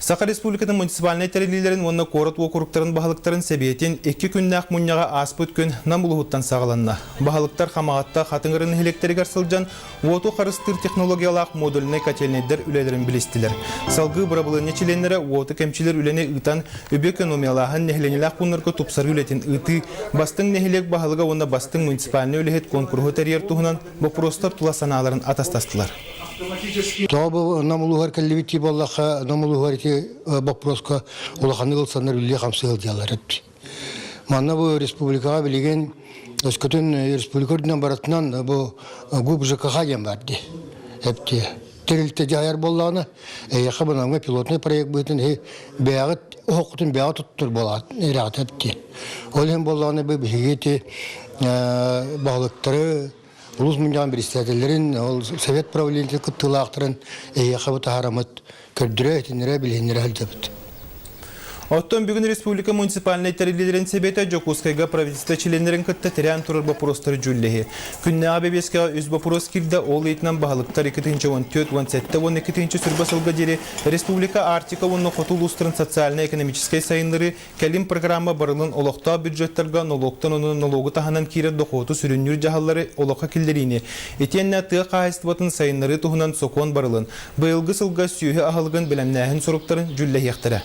Саха Республикатын муниципальный терилилерин онна корот окуруктарын бахалыктарын себетин 2 күннәк мунняга аспыт күн намулуһуттан сагаланна. Бахалыктар хамагатта хатыңырын электрик арсылжан оту харыстыр технологиялак модульный котельнедер үлелерин билистилер. Салгы бурабылыны чиленнере оту кемчилер үлене ытан өбө экономиялаһын нехленелак куннарга тупсар үлетин ыты бастың нехлек бахалыга онна бастың муниципальный үлехет конкурсу терьер туһунан вопростар тула санааларын атастастылар. Тоба намулугар каллевити баллаха намулугар ти вопроска улаханы гылсаннар үле хамсыл диалар. Манна бу республикага билеген өскөтөн республикадан баратынан бу губ ЖКХ дем барды. Эпти терилте жаяр болланы якыбынаңга пилотный проект бүтүн бягыт окутун бягыт туттур болат. Эрагат эпти. Олен болланы бу бигети балыктары Улус муньян председателерин, совет правления кыттылақтырын, яқабыты харамыт, көрдірі әтінері білгенері әлдебіт. Оттон бүгін республика муниципальный терилилерин себеті Жокускайга правительство членерин кытта терян турар бапуростары жүллеги. Күнне абебеске үз бапурос кирді ол етінен бағалықтар 2-17-12 сүрбасылға дері республика Артика онны қотул ұстырын социально-экономической сайынлары кәлім программа барылын олықта бюджеттерға налогтан оның налогы таханан кирер доқоты сүріннүр жағалары олыққа келдеріне. Етенне тыға қағыстыбатын сайынлары тұхынан соқуан барылын. Бұйылғы сылға сүйі ағылығын білімнәхін сұрықтарын жүллеги яқтыры.